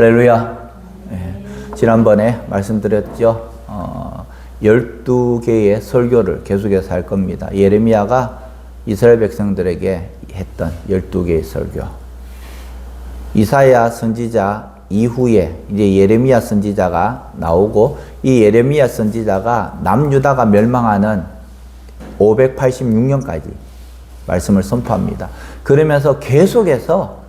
할렐루야. 지난번에 말씀드렸죠. 12개의 설교를 계속해서 할 겁니다. 예레미야가 이스라엘 백성들에게 했던 12개의 설교. 이사야 선지자 이후에 이제 예레미야 선지자가 나오고, 이 예레미야 선지자가 남유다가 멸망하는 586년까지 말씀을 선포합니다. 그러면서 계속해서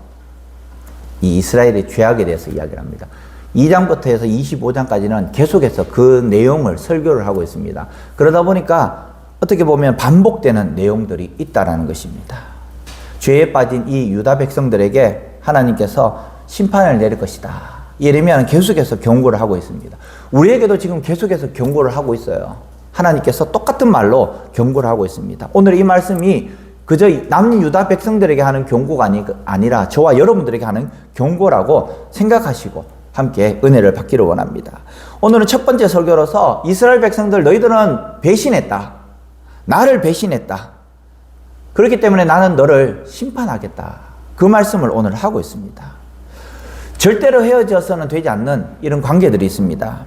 이 이스라엘의 죄악에 대해서 이야기를 합니다. 2장부터 해서 25장까지는 계속해서 그 내용을 설교를 하고 있습니다. 그러다 보니까 어떻게 보면 반복되는 내용들이 있다라는 것입니다. 죄에 빠진 이 유다 백성들에게 하나님께서 심판을 내릴 것이다. 예레미야는 계속해서 경고를 하고 있습니다. 우리에게도 지금 계속해서 경고를 하고 있어요. 하나님께서 똑같은 말로 경고를 하고 있습니다. 오늘 이 말씀이 그저 남유다 백성들에게 하는 경고가 아니라 저와 여러분들에게 하는 경고라고 생각하시고 함께 은혜를 받기를 원합니다. 오늘은 첫 번째 설교로서 이스라엘 백성들, 너희들은 배신했다. 나를 배신했다. 그렇기 때문에 나는 너를 심판하겠다. 그 말씀을 오늘 하고 있습니다. 절대로 헤어져서는 되지 않는 이런 관계들이 있습니다.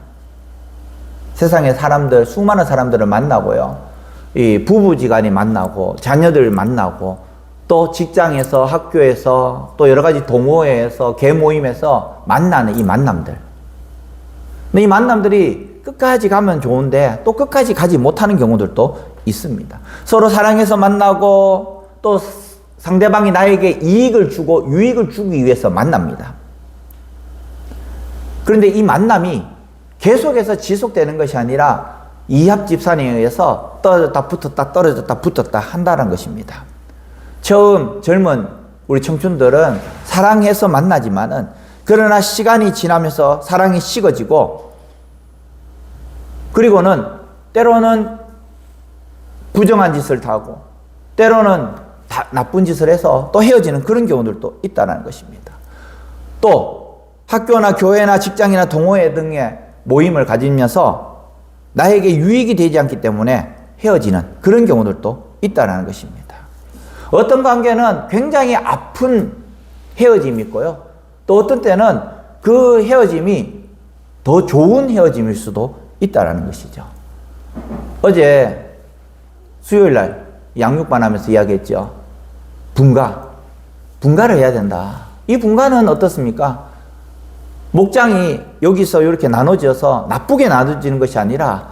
세상의 사람들, 수많은 사람들을 만나고요. 이 부부지간이 만나고, 자녀들 만나고, 또 직장에서, 학교에서, 또 여러 가지 동호회에서, 개모임에서 만나는 이 만남들. 근데 이 만남들이 끝까지 가면 좋은데 또 끝까지 가지 못하는 경우들도 있습니다. 서로 사랑해서 만나고, 또 상대방이 나에게 이익을 주고 유익을 주기 위해서 만납니다. 그런데 이 만남이 계속해서 지속되는 것이 아니라 이합 집산에 의해서 떨어졌다 붙었다 떨어졌다 붙었다 한다는 것입니다. 처음 젊은 우리 청춘들은 사랑해서 만나지만은, 그러나 시간이 지나면서 사랑이 식어지고, 그리고는 때로는 부정한 짓을 하고, 때로는 나쁜 짓을 해서 또 헤어지는 그런 경우들도 있다는 것입니다. 또 학교나 교회나 직장이나 동호회 등의 모임을 가지면서 나에게 유익이 되지 않기 때문에 헤어지는 그런 경우들도 있다는 것입니다. 어떤 관계는 굉장히 아픈 헤어짐이 있고요. 또 어떤 때는 그 헤어짐이 더 좋은 헤어짐일 수도 있다는 것이죠. 어제 수요일날 양육반 하면서 이야기했죠. 분가를 해야 된다. 이 분가는 어떻습니까? 목장이 여기서 이렇게 나눠져서 나쁘게 나눠지는 것이 아니라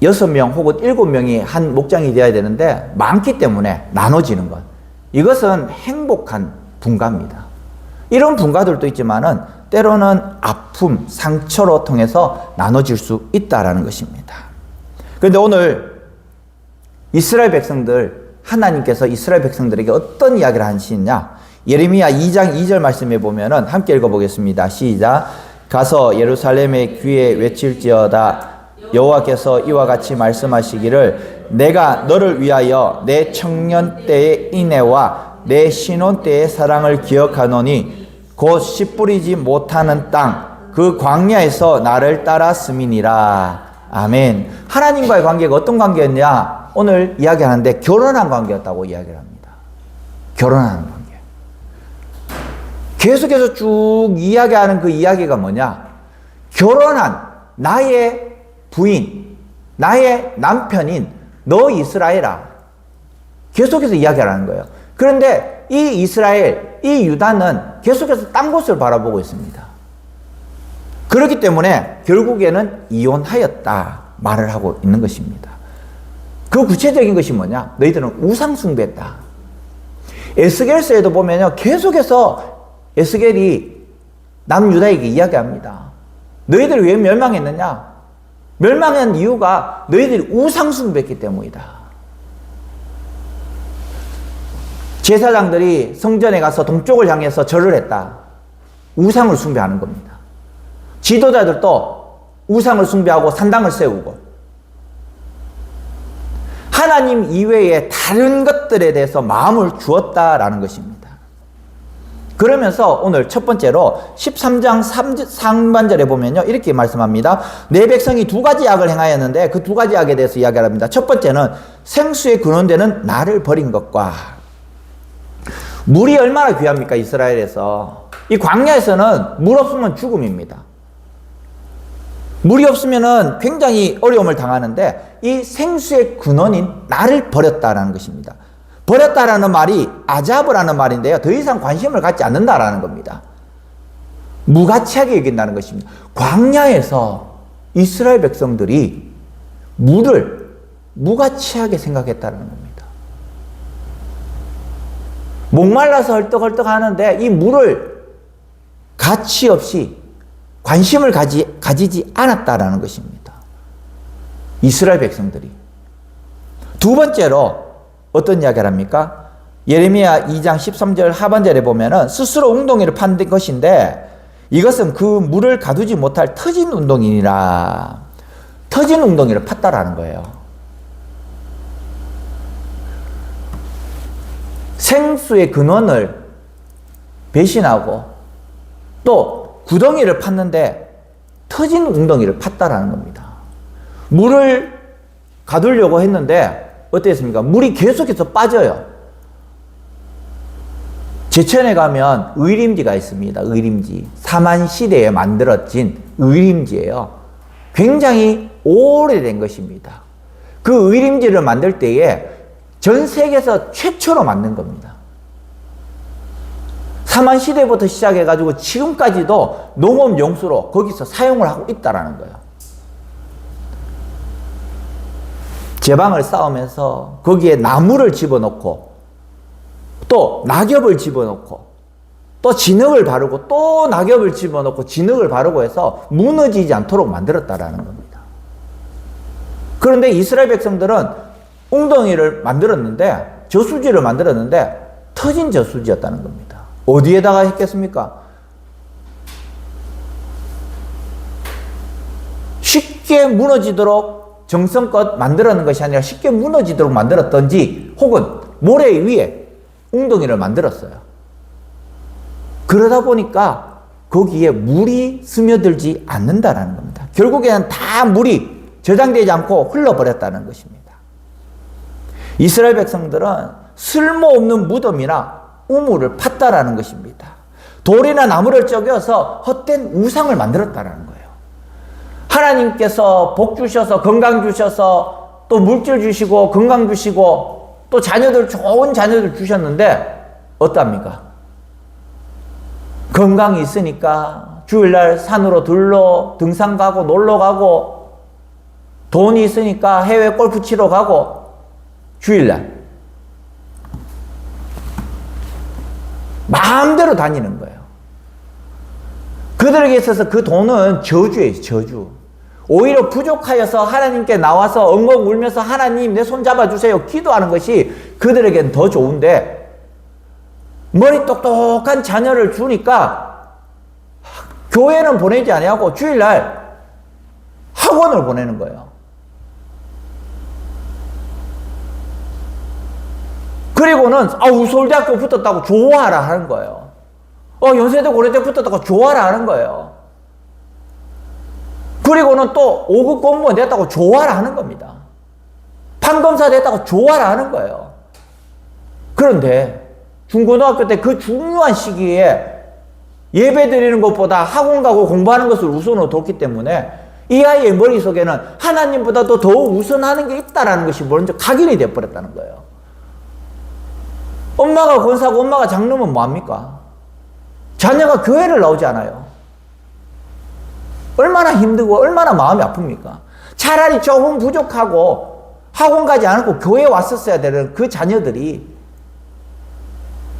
6명 혹은 7명이 한 목장이 되어야 되는데 많기 때문에 나눠지는 것. 이것은 행복한 분가입니다. 이런 분가들도 있지만은 때로는 아픔, 상처로 통해서 나눠질 수 있다라는 것입니다. 그런데 오늘 이스라엘 백성들, 하나님께서 이스라엘 백성들에게 어떤 이야기를 하시느냐? 예레미야 2장 2절 말씀에 보면은 함께 읽어보겠습니다. 시작. 가서 예루살렘의 귀에 외칠지어다. 여호와께서 이와 같이 말씀하시기를, 내가 너를 위하여 내 청년 때의 인애와 내 신혼 때의 사랑을 기억하노니 곧 씨 뿌리지 못하는 땅 그 광야에서 나를 따랐음이니라. 아멘. 하나님과의 관계가 어떤 관계였냐? 오늘 이야기하는데 결혼한 관계였다고 이야기를 합니다. 결혼하는 관계. 계속해서 쭉 이야기하는 그 이야기가 뭐냐? 결혼한 나의 부인, 나의 남편인 너 이스라엘아. 계속해서 이야기하는 거예요. 그런데 이 이스라엘, 이 유다는 계속해서 딴 곳을 바라보고 있습니다. 그렇기 때문에 결국에는 이혼하였다 말을 하고 있는 것입니다. 그 구체적인 것이 뭐냐? 너희들은 우상 숭배했다. 에스겔서에도 보면요, 계속해서 에스겔이 남유다에게 이야기합니다. 너희들 왜 멸망했느냐? 멸망한 이유가 너희들이 우상 숭배했기 때문이다. 제사장들이 성전에 가서 동쪽을 향해서 절을 했다. 우상을 숭배하는 겁니다. 지도자들도 우상을 숭배하고 산당을 세우고, 하나님 이외에 다른 것들에 대해서 마음을 주었다라는 것입니다. 그러면서 오늘 첫 번째로 13장 3반절에 보면요, 이렇게 말씀합니다. 내 백성이 2가지 악을 행하였는데 그 2가지 악에 대해서 이야기를 합니다. 첫 번째는 생수의 근원되는 나를 버린 것과, 물이 얼마나 귀합니까? 이스라엘에서 이 광야에서는 물 없으면 죽음입니다. 물이 없으면 굉장히 어려움을 당하는데 이 생수의 근원인 나를 버렸다라는 것입니다. 버렸다라는 말이 아잡이라는 말인데요. 더 이상 관심을 갖지 않는다라는 겁니다. 무가치하게 여긴다는 것입니다. 광야에서 이스라엘 백성들이 물을 무가치하게 생각했다는 겁니다. 목말라서 헐떡헐떡 하는데 이 물을 가치 없이 관심을 가지지 않았다라는 것입니다. 이스라엘 백성들이. 두 번째로 어떤 이야기를 합니까? 예레미야 2장 13절 하반절에 보면은 스스로 웅덩이를 판 것인데 이것은 그 물을 가두지 못할 터진 웅덩이니라. 터진 웅덩이를 팠다라는 거예요. 생수의 근원을 배신하고 또 구덩이를 팠는데 터진 웅덩이를 팠다라는 겁니다. 물을 가두려고 했는데 어땠습니까? 물이 계속해서 빠져요. 제천에 가면 의림지가 있습니다. 의림지. 사만시대에 만들어진 의림지예요. 굉장히 오래된 것입니다. 그 의림지를 만들 때에 전 세계에서 최초로 만든 겁니다. 사만시대부터 시작해가지고 지금까지도 농업용수로 거기서 사용을 하고 있다는 거예요. 제방을 쌓으면서 거기에 나무를 집어넣고 또 낙엽을 집어넣고 또 진흙을 바르고 또 낙엽을 집어넣고 진흙을 바르고 해서 무너지지 않도록 만들었다라는 겁니다. 그런데 이스라엘 백성들은 웅덩이를 만들었는데 저수지를 만들었는데 터진 저수지였다는 겁니다. 어디에다가 했겠습니까? 쉽게 무너지도록 정성껏 만들었는 것이 아니라 쉽게 무너지도록 만들었던지 혹은 모래 위에 웅덩이를 만들었어요. 그러다 보니까 거기에 물이 스며들지 않는다라는 겁니다. 결국에는 다 물이 저장되지 않고 흘러버렸다는 것입니다. 이스라엘 백성들은 쓸모없는 무덤이나 우물을 팠다라는 것입니다. 돌이나 나무를 쪼개서 헛된 우상을 만들었다라는 거예요. 하나님께서 복 주셔서 건강 주셔서 또 물질 주시고 건강 주시고 또 자녀들 좋은 자녀들 주셨는데 어떠합니까? 건강이 있으니까 주일날 산으로 등산 가고 놀러 가고 돈이 있으니까 해외 골프 치러 가고 주일날 마음대로 다니는 거예요. 그들에게 있어서 그 돈은 저주예요. 저주. 오히려 부족하여서 하나님께 나와서 엉엉 울면서 하나님 내 손 잡아주세요 기도하는 것이 그들에게는 더 좋은데 머리 똑똑한 자녀를 주니까 교회는 보내지 아니하고 주일날 학원을 보내는 거예요. 그리고는 서울대학교 붙었다고 좋아하라 하는 거예요. 연세대 고려대 붙었다고 좋아하라 하는 거예요. 그리고는 또 5급 공무원 됐다고 좋아라 하는 겁니다. 판검사 됐다고 좋아라 하는 거예요. 그런데 중고등학교 때 그 중요한 시기에 예배 드리는 것보다 학원 가고 공부하는 것을 우선으로 뒀기 때문에 이 아이의 머릿속에는 하나님보다도 더 우선하는 게 있다는 것이 먼저 각인이 되어버렸다는 거예요. 엄마가 권사고 엄마가 장로면 뭐합니까? 자녀가 교회를 나오지 않아요. 얼마나 힘들고 얼마나 마음이 아픕니까? 차라리 조금 부족하고 학원 가지 않고 교회에 왔었어야 되는 그 자녀들이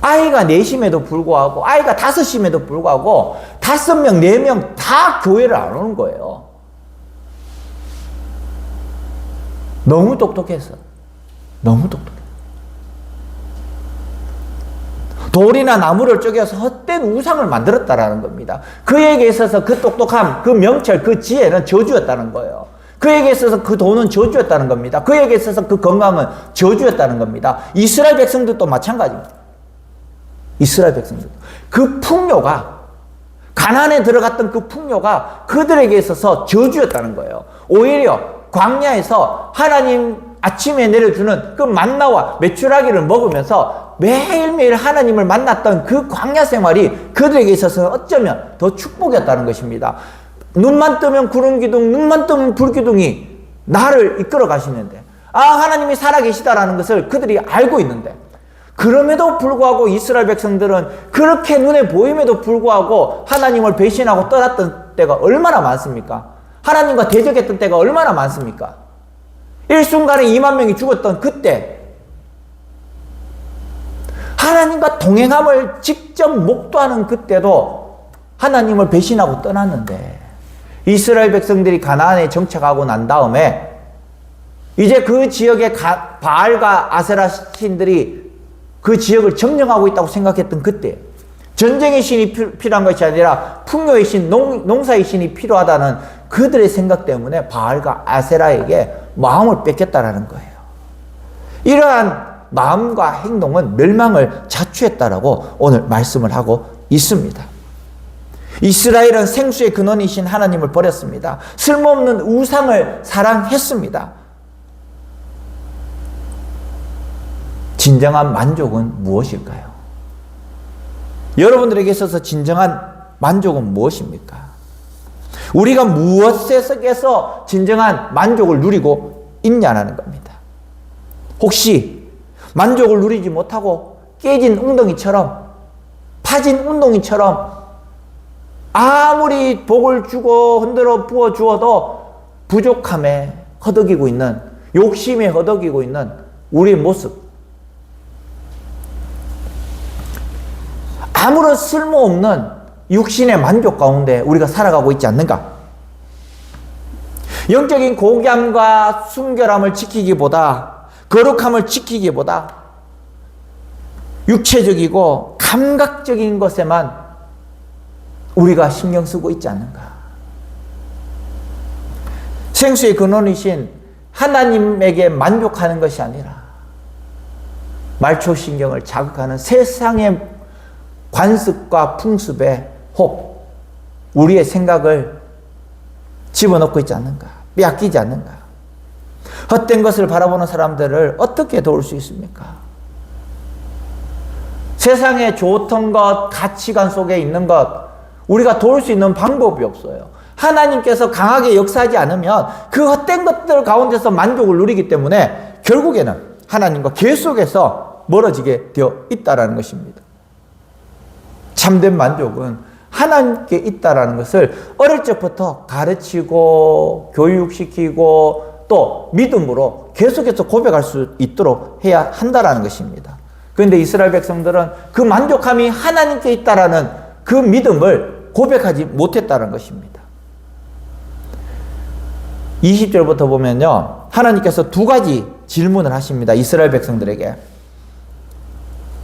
아이가 4심에도 불구하고 아이가 5심에도 불구하고 5명, 4명 다 교회를 안 오는 거예요. 너무 똑똑해서. 너무 똑똑해. 돌이나 나무를 쪼개서 헛된 우상을 만들었다라는 겁니다. 그에게 있어서 그 똑똑함, 그 명철, 그 지혜는 저주였다는 거예요. 그에게 있어서 그 돈은 저주였다는 겁니다. 그에게 있어서 그 건강은 저주였다는 겁니다. 이스라엘 백성들도 마찬가지입니다. 이스라엘 백성들. 그 풍요가, 가난에 들어갔던 그 풍요가 그들에게 있어서 저주였다는 거예요. 오히려 광야에서 하나님 아침에 내려주는 그 만나와 메추라기를 먹으면서 매일매일 하나님을 만났던 그 광야 생활이 그들에게 있어서는 어쩌면 더 축복이었다는 것입니다. 눈만 뜨면 구름기둥, 눈만 뜨면 불기둥이 나를 이끌어 가시는데, 하나님이 살아계시다라는 것을 그들이 알고 있는데, 그럼에도 불구하고 이스라엘 백성들은 그렇게 눈에 보임에도 불구하고 하나님을 배신하고 떠났던 때가 얼마나 많습니까? 하나님과 대적했던 때가 얼마나 많습니까? 일순간에 2만 명이 죽었던 그때, 하나님과 동행함을 직접 목도하는 그때도 하나님을 배신하고 떠났는데, 이스라엘 백성들이 가나안에 정착하고 난 다음에 이제 그 지역의 바알과 아세라 신들이 그 지역을 점령하고 있다고 생각했던 그때, 전쟁의 신이 필요한 것이 아니라 풍요의 신, 농사의 신이 필요하다는 그들의 생각 때문에 바알과 아세라에게 마음을 뺏겼다라는 거예요. 이러한 마음과 행동은 멸망을 자초했다라고 오늘 말씀을 하고 있습니다. 이스라엘은 생수의 근원이신 하나님을 버렸습니다. 쓸모없는 우상을 사랑했습니다. 진정한 만족은 무엇일까요? 여러분들에게 있어서 진정한 만족은 무엇입니까? 우리가 무엇에서 진정한 만족을 누리고 있냐는 겁니다. 혹시 만족을 누리지 못하고 깨진 웅덩이처럼, 파진 웅덩이처럼 아무리 복을 주고 흔들어 부어 주어도 부족함에 허덕이고 있는, 욕심에 허덕이고 있는 우리의 모습, 아무런 쓸모없는 육신의 만족 가운데 우리가 살아가고 있지 않는가? 영적인 고귀함과 순결함을 지키기보다, 거룩함을 지키기보다 육체적이고 감각적인 것에만 우리가 신경 쓰고 있지 않는가? 생수의 근원이신 하나님에게 만족하는 것이 아니라 말초신경을 자극하는 세상의 관습과 풍습에 혹 우리의 생각을 집어넣고 있지 않는가? 빼앗기지 않는가? 헛된 것을 바라보는 사람들을 어떻게 도울 수 있습니까? 세상의 좋던 것, 가치관 속에 있는 것, 우리가 도울 수 있는 방법이 없어요. 하나님께서 강하게 역사하지 않으면 그 헛된 것들 가운데서 만족을 누리기 때문에 결국에는 하나님과 계속해서 멀어지게 되어 있다는 것입니다. 참된 만족은 하나님께 있다는 것을 어릴 적부터 가르치고 교육시키고 또 믿음으로 계속해서 고백할 수 있도록 해야 한다는 것입니다. 그런데 이스라엘 백성들은 그 만족함이 하나님께 있다는 그 믿음을 고백하지 못했다는 것입니다. 20절부터 보면요, 하나님께서 두 가지 질문을 하십니다. 이스라엘 백성들에게.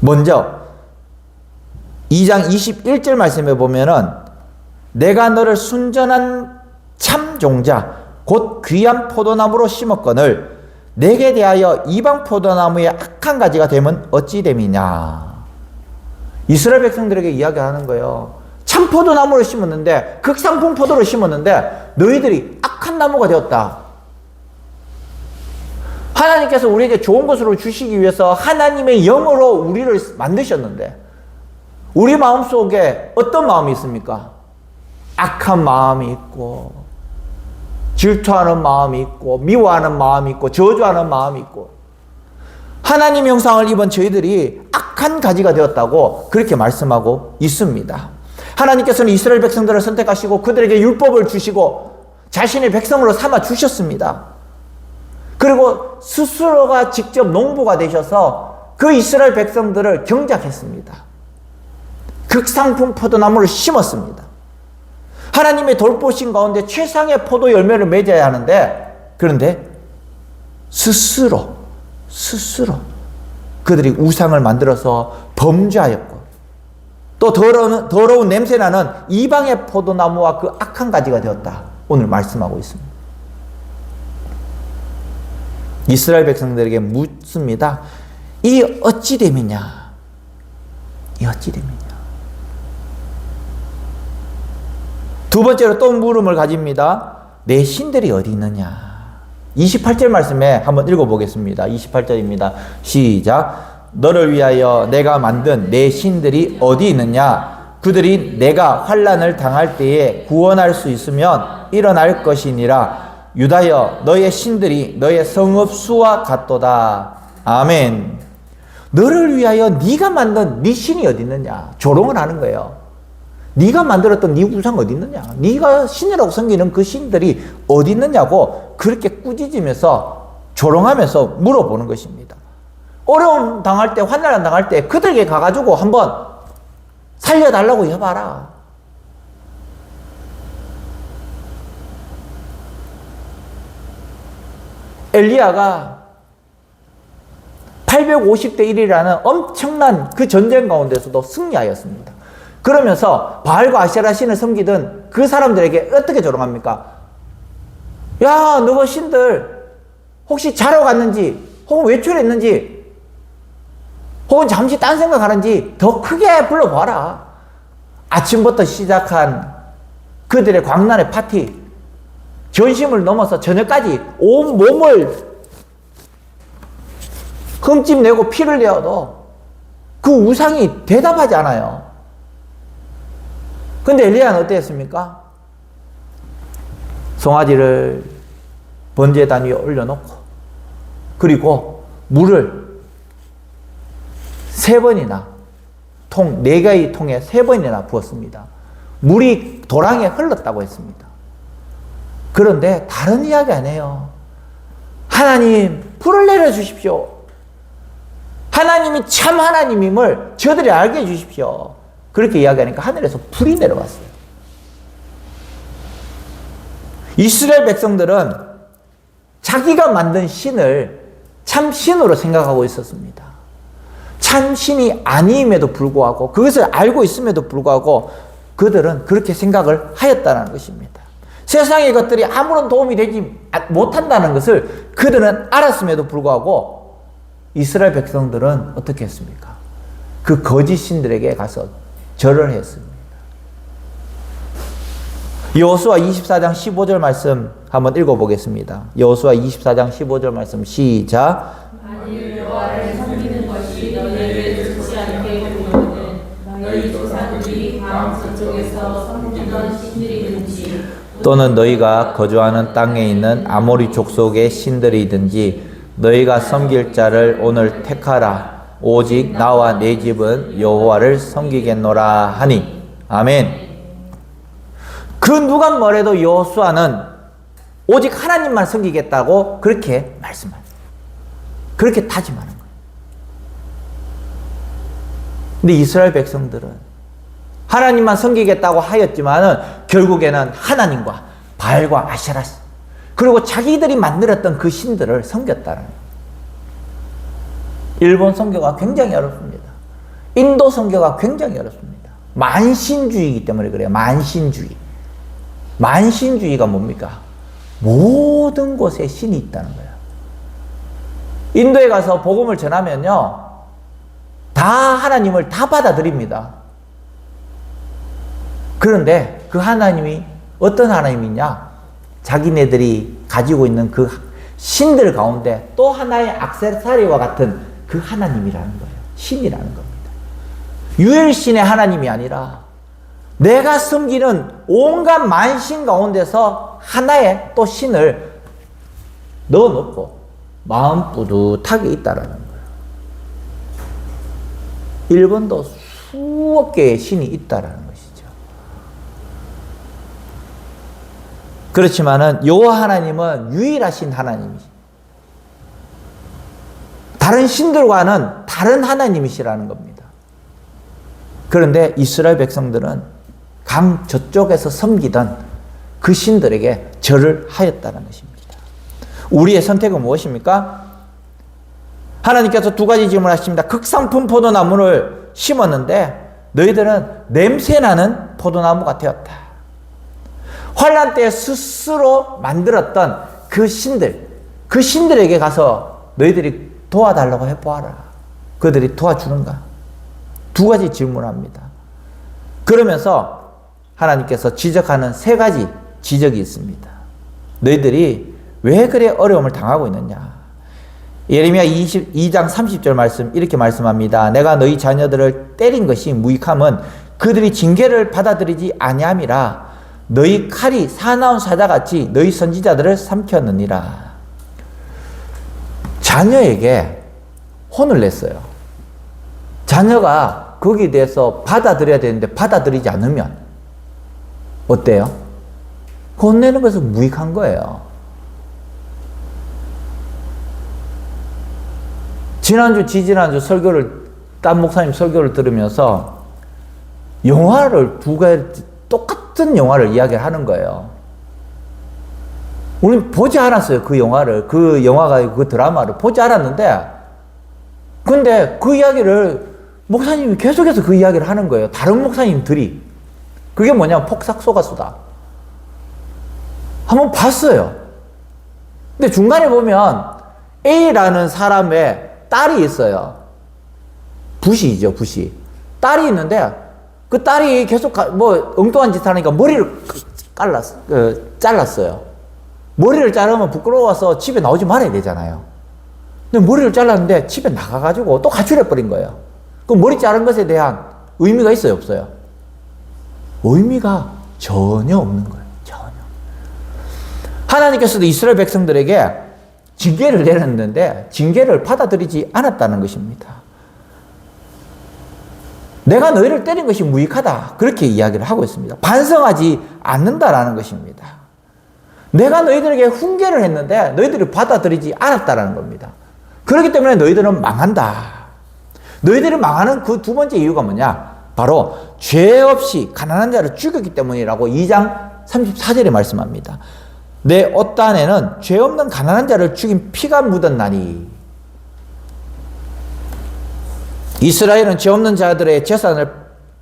먼저 2장 21절 말씀에 보면은 내가 너를 순전한 참 종자 곧 귀한 포도나무로 심었거늘 내게 대하여 이방 포도나무의 악한 가지가 되면 어찌 됨이냐. 이스라엘 백성들에게 이야기하는 거예요. 참 포도나무를 심었는데, 극상품 포도를 심었는데 너희들이 악한 나무가 되었다. 하나님께서 우리에게 좋은 것으로 주시기 위해서 하나님의 영으로 우리를 만드셨는데 우리 마음속에 어떤 마음이 있습니까? 악한 마음이 있고, 질투하는 마음이 있고, 미워하는 마음이 있고, 저주하는 마음이 있고, 하나님 형상을 입은 저희들이 악한 가지가 되었다고 그렇게 말씀하고 있습니다. 하나님께서는 이스라엘 백성들을 선택하시고 그들에게 율법을 주시고 자신의 백성으로 삼아 주셨습니다. 그리고 스스로가 직접 농부가 되셔서 그 이스라엘 백성들을 경작했습니다. 극상품 포도나무를 심었습니다. 하나님의 돌보신 가운데 최상의 포도 열매를 맺어야 하는데, 그런데 스스로 그들이 우상을 만들어서 범죄하였고 또 더러운 냄새나는 이방의 포도나무와 그 악한 가지가 되었다. 오늘 말씀하고 있습니다. 이스라엘 백성들에게 묻습니다. 이 어찌 됨이냐? 이 어찌 됨이냐? 두 번째로 또 물음을 가집니다. 내 신들이 어디 있느냐? 28절 말씀에 한번 읽어보겠습니다. 28절입니다. 시작. 너를 위하여 내가 만든 내 신들이 어디 있느냐? 그들이 내가 환난을 당할 때에 구원할 수 있으면 일어날 것이니라. 유다여 너의 신들이 너의 성읍 수와 같도다. 아멘. 너를 위하여 네가 만든 네 신이 어디 있느냐? 조롱을 하는 거예요. 네가 만들었던 네 우상 어디 있느냐? 네가 신이라고 섬기는 그 신들이 어디 있느냐고 그렇게 꾸짖으면서 조롱하면서 물어보는 것입니다. 어려움 당할 때, 환난 당할 때 그들에게 가가지고 한번 살려달라고 해봐라. 엘리야가 850대 1이라는 엄청난 그 전쟁 가운데서도 승리하였습니다. 그러면서 바알과 아세라 신을 섬기던 그 사람들에게 어떻게 조롱합니까? 야, 너가 신들 혹시 자러 갔는지, 혹은 외출했는지, 혹은 잠시 딴 생각하는지 더 크게 불러봐라. 아침부터 시작한 그들의 광란의 파티, 전심을 넘어서 저녁까지 온 몸을 흠집내고 피를 내어도 그 우상이 대답하지 않아요. 근데 엘리야는 어땠습니까? 송아지를 번제단 위에 올려놓고 그리고 물을 3번이나 4개의 통에 3번이나 부었습니다. 물이 도랑에 흘렀다고 했습니다. 그런데 다른 이야기 안 해요. 하나님 불을 내려주십시오. 하나님이 참 하나님임을 저들이 알게 해주십시오. 그렇게 이야기하니까 하늘에서 불이 내려왔어요. 이스라엘 백성들은 자기가 만든 신을 참 신으로 생각하고 있었습니다. 참 신이 아님에도 불구하고 그것을 알고 있음에도 불구하고 그들은 그렇게 생각을 하였다는 것입니다. 세상의 것들이 아무런 도움이 되지 못한다는 것을 그들은 알았음에도 불구하고 이스라엘 백성들은 어떻게 했습니까? 그 거짓 신들에게 가서 절을 했습니다. 여호수아 24장 15절 말씀 한번 읽어보겠습니다. 여호수아 24장 15절 말씀 시작. 만일 여호와를 섬기는 것이 너희에게 좋지 않게 보이거든 너희 조상들이 강 저쪽에서 섬기던 신들이든지 또는 너희가 거주하는 땅에 있는 아모리 족속의 신들이든지 너희가 섬길 자를 오늘 택하라. 오직 나와 내 집은 여호와를 섬기겠노라 하니. 아멘. 그 누가 뭐래도 여호수아는 오직 하나님만 섬기겠다고 그렇게 말씀합니다. 그렇게 다짐하는 거예요. 근데 이스라엘 백성들은 하나님만 섬기겠다고 하였지만은 결국에는 하나님과 바알과 아세라 그리고 자기들이 만들었던 그 신들을 섬겼다는 거예요. 일본 선교가 굉장히 어렵습니다. 인도 선교가 굉장히 어렵습니다. 만신주의이기 때문에 그래요. 만신주의. 만신주의가 뭡니까? 모든 곳에 신이 있다는 거예요. 인도에 가서 복음을 전하면요, 다 하나님을 다 받아들입니다. 그런데 그 하나님이 어떤 하나님이냐? 자기네들이 가지고 있는 그 신들 가운데 또 하나의 액세서리와 같은 그 하나님이라는 거예요. 신이라는 겁니다. 유일신의 하나님이 아니라 내가 섬기는 온갖 만신 가운데서 하나의 또 신을 넣어놓고 마음 뿌듯하게 있다라는 거예요. 일본도 수억 개의 신이 있다라는 것이죠. 그렇지만은 여호와 하나님은 유일하신 하나님이죠. 다른 신들과는 다른 하나님이시라는 겁니다. 그런데 이스라엘 백성들은 강 저쪽에서 섬기던 그 신들에게 절을 하였다는 것입니다. 우리의 선택은 무엇입니까? 하나님께서 2가지 질문하십니다. 극상품 포도나무를 심었는데 너희들은 냄새나는 포도나무가 되었다. 환난 때 스스로 만들었던 그 신들, 그 신들에게 가서 너희들이 도와달라고 해보아라. 그들이 도와주는가? 2가지 질문합니다. 그러면서 하나님께서 지적하는 3가지 지적이 있습니다. 너희들이 왜 그래 어려움을 당하고 있느냐? 예레미야 22장 30절 말씀 이렇게 말씀합니다. 내가 너희 자녀들을 때린 것이 무익함은 그들이 징계를 받아들이지 아니함이라. 너희 칼이 사나운 사자같이 너희 선지자들을 삼켰느니라. 자녀에게 혼을 냈어요. 자녀가 거기에 대해서 받아들여야 되는데 받아들이지 않으면 어때요? 혼내는 것은 무익한 거예요. 지난주, 지지난주 딴 목사님 설교를 들으면서 영화를 두 가지 똑같은 영화를 이야기를 하는 거예요. 우리는 보지 않았어요. 그 영화를. 그 영화가 그 드라마를 보지 않았는데 근데 그 이야기를 목사님이 계속해서 그 이야기를 하는 거예요. 다른 목사님들이. 그게 뭐냐면 폭삭소가수다. 한번 봤어요. 근데 중간에 보면 A라는 사람의 딸이 있어요. 부시죠, 부시. 딸이 있는데 그 딸이 계속 엉뚱한 짓 하니까 머리를 잘랐어요. 머리를 자르면 부끄러워서 집에 나오지 말아야 되잖아요. 근데 머리를 잘랐는데 집에 나가가지고 또 가출해버린 거예요. 그럼 머리 자른 것에 대한 의미가 있어요, 없어요? 의미가 전혀 없는 거예요. 전혀. 하나님께서도 이스라엘 백성들에게 징계를 내렸는데 징계를 받아들이지 않았다는 것입니다. 내가 너희를 때린 것이 무익하다. 그렇게 이야기를 하고 있습니다. 반성하지 않는다라는 것입니다. 내가 너희들에게 훈계를 했는데 너희들이 받아들이지 않았다라는 겁니다. 그렇기 때문에 너희들은 망한다. 너희들이 망하는 그 두 번째 이유가 뭐냐? 바로 죄 없이 가난한 자를 죽였기 때문이라고 2장 34절에 말씀합니다. 내 옷단에는 죄 없는 가난한 자를 죽인 피가 묻었나니. 이스라엘은 죄 없는 자들의 재산을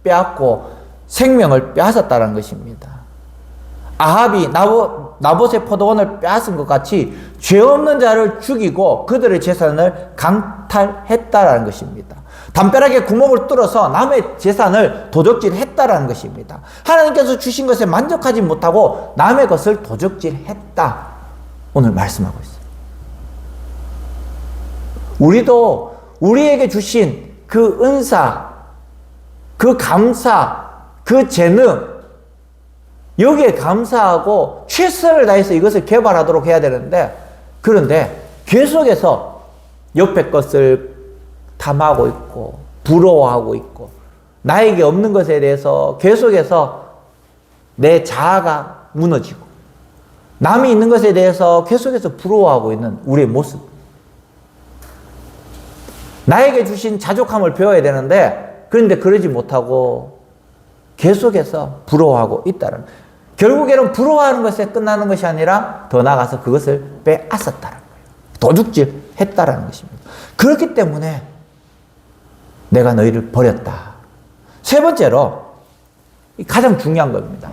빼앗고 생명을 빼앗았다는 것입니다. 아합이 나봇의 포도원을 빼앗은 것 같이 죄 없는 자를 죽이고 그들의 재산을 강탈했다라는 것입니다. 담벼락에 구멍을 뚫어서 남의 재산을 도적질했다라는 것입니다. 하나님께서 주신 것에 만족하지 못하고 남의 것을 도적질했다. 오늘 말씀하고 있어요. 우리도 우리에게 주신 그 은사, 그 감사, 그 재능, 여기에 감사하고 최선을 다해서 이것을 개발하도록 해야 되는데, 그런데 계속해서 옆에 것을 탐하고 있고 부러워하고 있고 나에게 없는 것에 대해서 계속해서 내 자아가 무너지고 남이 있는 것에 대해서 계속해서 부러워하고 있는 우리의 모습. 나에게 주신 자족함을 배워야 되는데 그런데 그러지 못하고 계속해서 부러워하고 있다는, 결국에는 부러워하는 것에 끝나는 것이 아니라 더 나아가서 그것을 빼앗았다는 거예요. 도둑질 했다라는 것입니다. 그렇기 때문에 내가 너희를 버렸다. 세 번째로 가장 중요한 겁니다.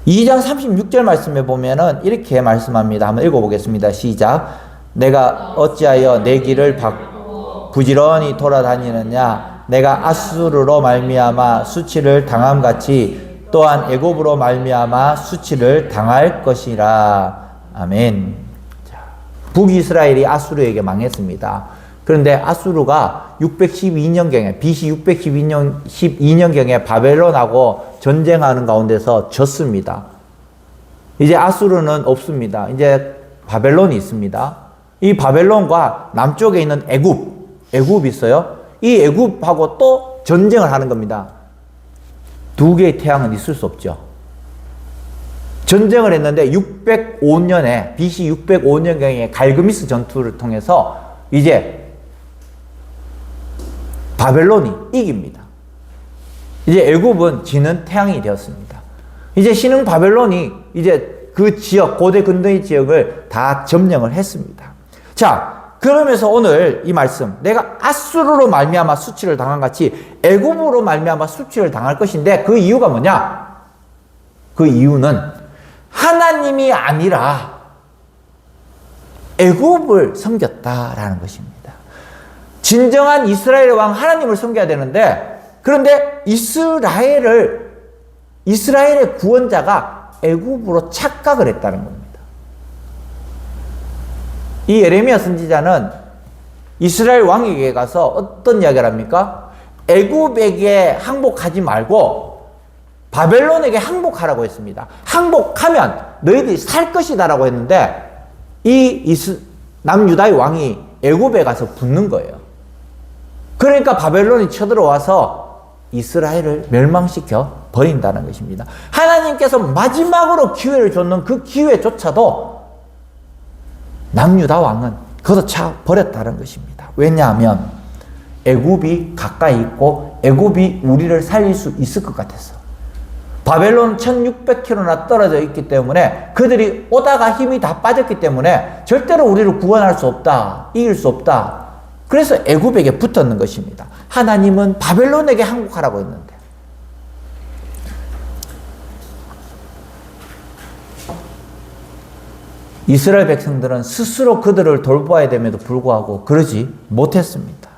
2장 36절 말씀에 보면은 이렇게 말씀합니다. 한번 읽어보겠습니다. 시작. 내가 어찌하여 내 길을 부지런히 돌아다니느냐? 내가 아수르로 말미암아 수치를 당함같이 또한 애굽으로 말미암아 수치를 당할 것이라. 아멘. 북이스라엘이 아수르에게 망했습니다. 그런데 아수르가 612년경에, BC 612년경에 바벨론하고 전쟁하는 가운데서 졌습니다. 이제 아수르는 없습니다. 이제 바벨론이 있습니다. 이 바벨론과 남쪽에 있는 애굽이 있어요. 이 애굽하고 또 전쟁을 하는 겁니다. 두 개의 태양은 있을 수 없죠. 전쟁을 했는데 605년에, BC 605년경에 갈그미스 전투를 통해서 이제 바벨론이 이깁니다. 이제 애굽은 지는 태양이 되었습니다. 이제 신흥 바벨론이 이제 그 지역, 고대 근동의 지역을 다 점령을 했습니다. 자, 그러면서 오늘 이 말씀, 내가 아수르로 말미암아 수치를 당한 같이 애굽으로 말미암아 수치를 당할 것인데 그 이유가 뭐냐? 그 이유는 하나님이 아니라 애굽을 섬겼다라는 것입니다. 진정한 이스라엘의 왕 하나님을 섬겨야 되는데, 그런데 이스라엘의 구원자가 애굽으로 착각을 했다는 겁니다. 이 예레미야 선지자는 이스라엘 왕에게 가서 어떤 이야기를 합니까? 애굽에게 항복하지 말고 바벨론에게 항복하라고 했습니다. 항복하면 너희들이 살 것이다라고 했는데 이 남유다의 왕이 애굽에 가서 붙는 거예요. 그러니까 바벨론이 쳐들어와서 이스라엘을 멸망시켜 버린다는 것입니다. 하나님께서 마지막으로 기회를 줬는 그 기회조차도 남유다 왕은 걷어차 버렸다는 것입니다. 왜냐하면 애굽이 가까이 있고 애굽이 우리를 살릴 수 있을 것 같아서. 바벨론 1600km나 떨어져 있기 때문에 그들이 오다가 힘이 다 빠졌기 때문에 절대로 우리를 구원할 수 없다. 이길 수 없다. 그래서 애굽에게 붙었는 것입니다. 하나님은 바벨론에게 항복하라고 했는데 이스라엘 백성들은 스스로 그들을 돌보아야 됨에도 불구하고 그러지 못했습니다.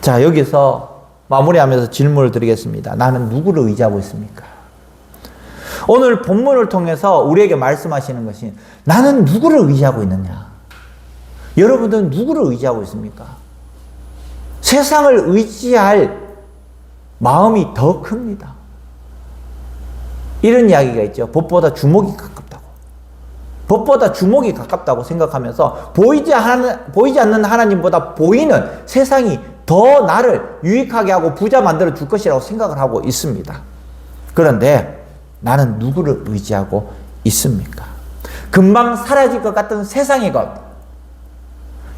자, 여기서 마무리하면서 질문을 드리겠습니다. 나는 누구를 의지하고 있습니까? 오늘 본문을 통해서 우리에게 말씀하시는 것이 나는 누구를 의지하고 있느냐? 여러분들은 누구를 의지하고 있습니까? 세상을 의지할 마음이 더 큽니다. 이런 이야기가 있죠. 법보다 주먹이 가깝다고. 법보다 주먹이 가깝다고 생각하면서 보이지 않는 하나님보다 보이는 세상이 더 나를 유익하게 하고 부자 만들어 줄 것이라고 생각을 하고 있습니다. 그런데 나는 누구를 의지하고 있습니까? 금방 사라질 것 같은 세상의 것.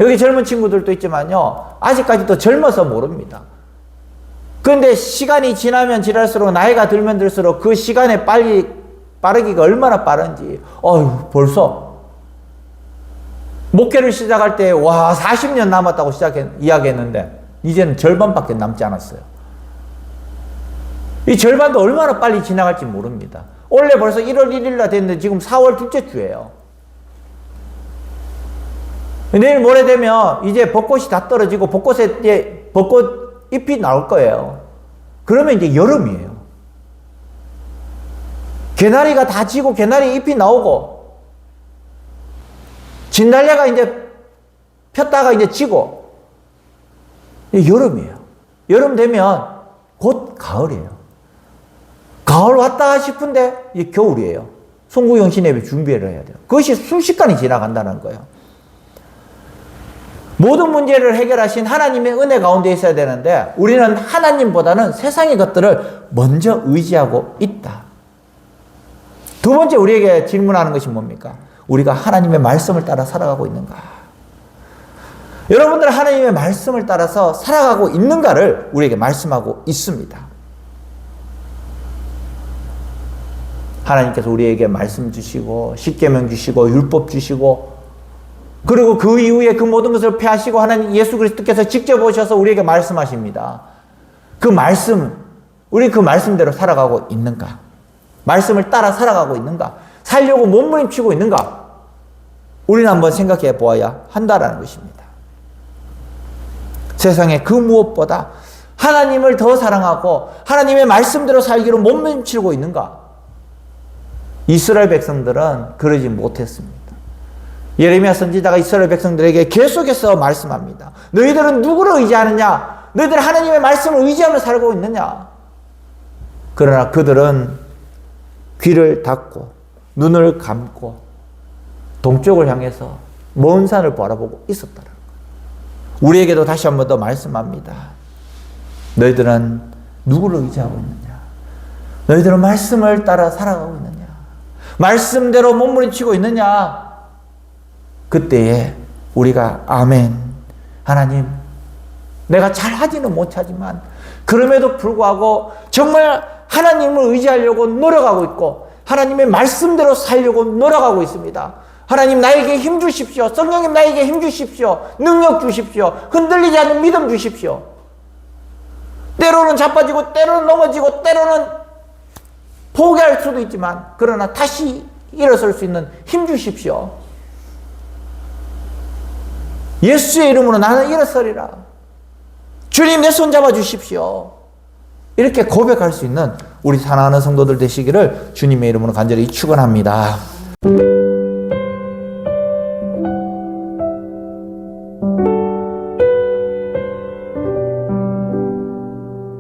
여기 젊은 친구들도 있지만요. 아직까지도 젊어서 모릅니다. 그런데 시간이 지나면 지날수록 나이가 들면 들수록 그 시간의 빠르기가 얼마나 빠른지. 벌써 목회를 시작할 때 40년 남았다고 이야기했는데 이제는 절반밖에 남지 않았어요. 이 절반도 얼마나 빨리 지나갈지 모릅니다. 원래 벌써 1월 1일날 됐는데 지금 4월 둘째 주예요. 내일 모레 되면 이제 벚꽃이 다 떨어지고 벚꽃에 이제 벚꽃 잎이 나올 거예요. 그러면 이제 여름이에요. 개나리가 다 지고 개나리 잎이 나오고 진달래가 이제 폈다가 이제 지고 여름이에요. 여름 되면 곧 가을이에요. 가을 왔다 싶은데 이제 겨울이에요. 송구영신예배 준비를 해야 돼요. 그것이 순식간에 지나간다는 거예요. 모든 문제를 해결하신 하나님의 은혜 가운데 있어야 되는데 우리는 하나님보다는 세상의 것들을 먼저 의지하고 있다. 두 번째 우리에게 질문하는 것이 뭡니까? 우리가 하나님의 말씀을 따라 살아가고 있는가? 여러분들은 하나님의 말씀을 따라서 살아가고 있는가를 우리에게 말씀하고 있습니다. 하나님께서 우리에게 말씀 주시고 십계명 주시고 율법 주시고 그리고 그 이후에 그 모든 것을 폐하시고 하나님 예수 그리스도께서 직접 오셔서 우리에게 말씀하십니다. 그 말씀, 우리 그 말씀대로 살아가고 있는가? 말씀을 따라 살아가고 있는가? 살려고 몸부림치고 있는가? 우리는 한번 생각해 보아야 한다라는 것입니다. 세상에 그 무엇보다 하나님을 더 사랑하고 하나님의 말씀대로 살기로 몸부림치고 있는가? 이스라엘 백성들은 그러지 못했습니다. 예레미야 선지자가 이스라엘 백성들에게 계속해서 말씀합니다. 너희들은 누구를 의지하느냐? 너희들 하나님의 말씀을 의지하며 살고 있느냐? 그러나 그들은 귀를 닫고 눈을 감고 동쪽을 향해서 먼 산을 바라보고 있었다는 거예요. 우리에게도 다시 한 번 더 말씀합니다. 너희들은 누구를 의지하고 있느냐? 너희들은 말씀을 따라 살아가고 있느냐? 말씀대로 몸부림치고 있느냐? 그때에 우리가 아멘, 하나님 내가 잘하지는 못하지만 그럼에도 불구하고 정말 하나님을 의지하려고 노력하고 있고 하나님의 말씀대로 살려고 노력하고 있습니다. 하나님 나에게 힘 주십시오. 성령님 나에게 힘 주십시오. 능력 주십시오. 흔들리지 않는 믿음 주십시오. 때로는 자빠지고 때로는 넘어지고 때로는 포기할 수도 있지만 그러나 다시 일어설 수 있는 힘 주십시오. 예수의 이름으로 나는 일어서리라. 주님 내 손 잡아 주십시오. 이렇게 고백할 수 있는 우리 사랑하는 성도들 되시기를 주님의 이름으로 간절히 축원합니다.